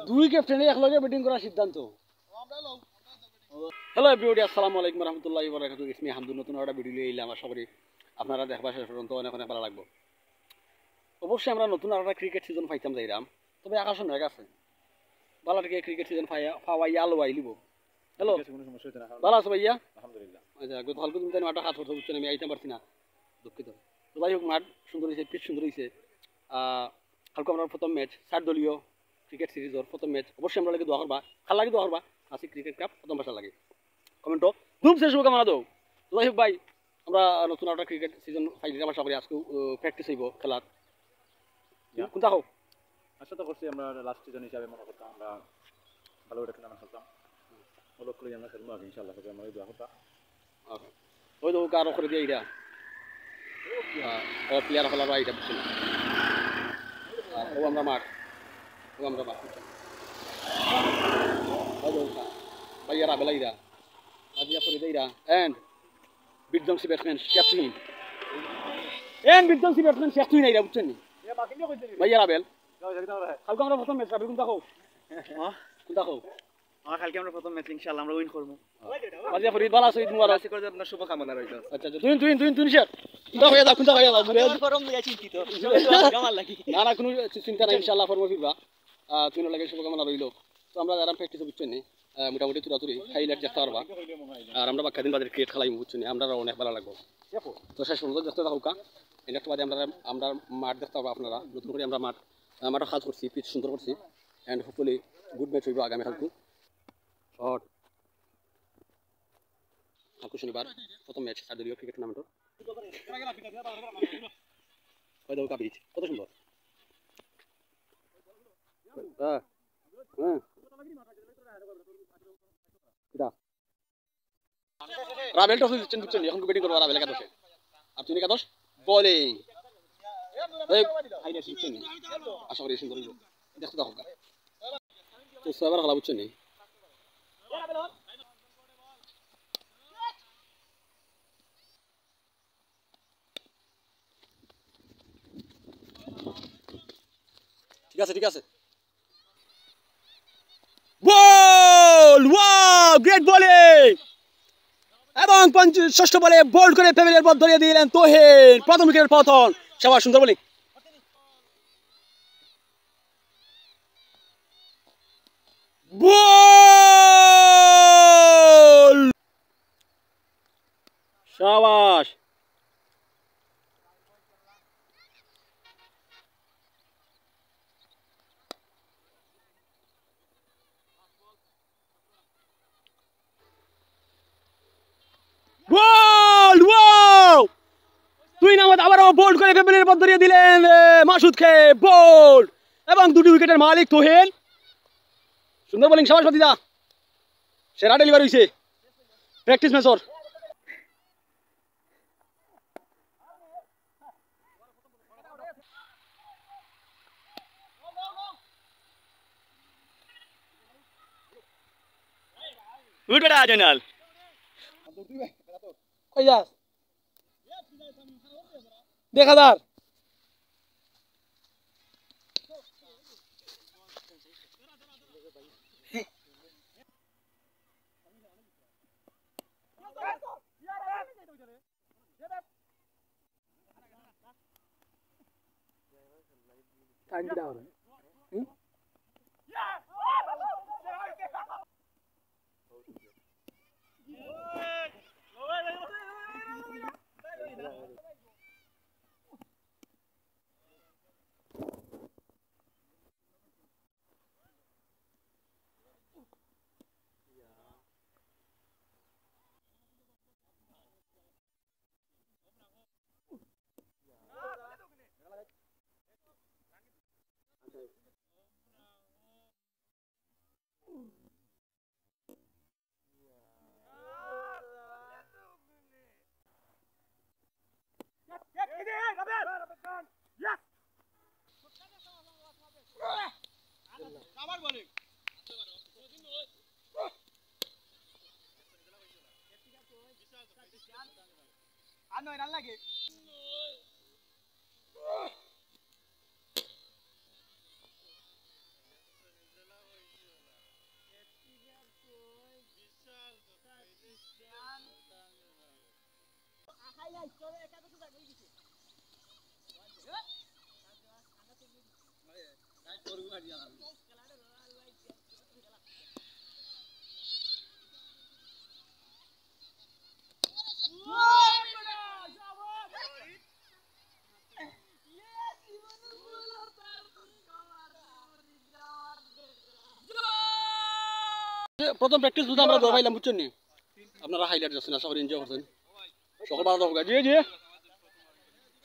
দুই ক্যাপ্টেনে একলগে ব্যাটিং করার সিদ্ধান্ত। হ্যালো এভরিবডি, আসসালামু আলাইকুম রহমতুল্লাহি ওয়া বারাকাতুহু। ইসমি হামদুন, নতুন একটা ভিডিও নিয়ে এলাম। আশা করি আপনারা দেখবা শেষ পর্যন্ত অনেক অনেক ভালো লাগবে। অবশ্যই আমরা নতুন একটা ক্রিকেট সিজন পাইতাম যাইরাম, তবে আকাশ মেঘ আছে ভালো থেকে ক্রিকেট সিজন পাওয়াই আলো আইলিব। হ্যালো, ভালো আছো ভাইয়া? আলহামদুলিল্লাহ। আচ্ছা, গতকালকে তুমি একটা হাত হতে হচ্ছে, আমি আইতে পারছি না, দুঃখিত। তো যাই হোক, মাঠ সুন্দর হয়েছে, পিচ সুন্দর হয়েছে। কালকে আমরা প্রথম ম্যাচ 7 দলীয় ক্রিকেট সিরিজের প্রথম ম্যাচ। অবশ্যই আমরা লাগে দোয়া করবা, খাল লাগে দোয়া করবা। আসি ক্রিকেট কাপ প্রথম ভাষা লাগে কমেন্টও খুব শেষ শুভকামনা দাও। তো যাই হোক ভাই, আমরা নতুন একটা ক্রিকেট সিজন ফাইনাল আশা করি আজকেও প্র্যাকটিস হইব খেলার। কোনটা হোক আশা তো করছি আমরা লাস্ট সিজন হিসাবে মনে করতাম আমরা ভালো একটা খেলা খেলতাম, মূলক করে আমরা খেলবো আগে ইনশাল্লাহ। আমরা দোয়া করতাম ওই তো আরো করে দিয়ে এইটা প্লেয়ার খেলার এইটা বুঝছি না। ও আমরা মাঠ, ও আমরা মাঠ ভাইয়ারা বেলাইরা আজিয়া করে দেইরা এন্ড বিধ্বংসী ব্যাটসম্যান শেখতুইন বিধ্বংসী ব্যাটসম্যান শেখতুইন এইরা বুঝছেন নি ভাইয়ারা বেল। কালকে আমরা প্রথম ম্যাচ রাবিল কোনটা হোক কোনটা হোক কালকে আমরা প্রথম ম্যাচ ইনশাআল্লাহ আমরা উইন করব। আজিয়া ফরিদ ভালো আছে, তোমার আছে করে আপনার শুভকামনা রইল। আচ্ছা আচ্ছা, তুই শেয়ার কোনটা হয়ে যাও দূরে গরম লাগা চিন্তিত জামাল লাগি না না, কোনো চিন্তা নাই, ইনশাআল্লাহ ফরমো ফিরবা। তুই লাগে শুভকামনা রইল। তো আমরা যারা প্র্যাকটিস বুঝছেন নি, মোটামুটি তুরাতুরি হাইলাইট দেখতে পারবা। আর আমরা বাক্কা দিন বাদের ক্রিকেট খেলাই বুঝছেন, আমরা অনেক ভালো লাগবো। তো শেষ পর্যন্ত দেখতে থাকুকা। এটা একটু বাদে আমরা মাঠ দেখতে পাবো আপনারা। নতুন করে আমরা মাঠও কাজ করছি, পিচ সুন্দর করছি। অ্যান্ড হোপফুলি গুড ম্যাচ হইব আগামী কালকে। শট কালকে শনিবার প্রথম ম্যাচ 7 দলীয় ক্রিকেট টুর্নামেন্টের। ওই দেখো কাপিচ কত সুন্দর। হ্যাঁ হ্যাঁ, রাবেল টস দিচ্ছেন বুঝছেন, এখন ব্যাটিং করবো রাবেল একাদশে। আর তুমি একাদশ বোলিং বুঝছেন, আশা করি সুন্দর দেখতে দেখো। তো সবার খেলা বুঝছেন। ঠিক আছে ঠিক আছে, বল ওয়াও গ্রেট বোলিং। এবং ষষ্ঠ বলে বোল্ড করে ফ্যামিলির পথ ধরিয়ে দিলেন তোহিন, প্রথম উইকেটের পতন। সবার সুন্দর বোলিং, বল শাবাশ। গোল ওয়াও, দুই নাম্বার আবারও বোল্ড করে ফ্যামিলির পথ ধরিয়ে দিলেন মাসুদকে, বোল্ড। এবং দুটি উইকেটের মালিক তোহিন। সুন্দর বোলিং, শাবাশ বাতিদা, সেরা ডেলিভারি হয়েছে প্র্যাকটিস ম্যাচর। গুড বেটা জয়নাল দেখা যার আর নয় রান লাগে। প্রথম প্র্যাকটিস বুঝে আমরা দৌড় পাইলাম বুঝছেন নি আপনারা হাইলাইট যাচ্ছেন আশা করি এনজয় করছেন সকল ভালো থাকুক জি জি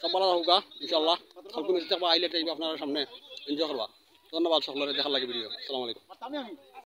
সব ভালো থাকুক ইনশাল্লাহ কালকে মেসেজ থাকবো হাইলাইট চাইবে আপনার সামনে এনজয় করবা ধন্যবাদ সকলের দেখার লাগে ভিডিও আসসালামু আলাইকুম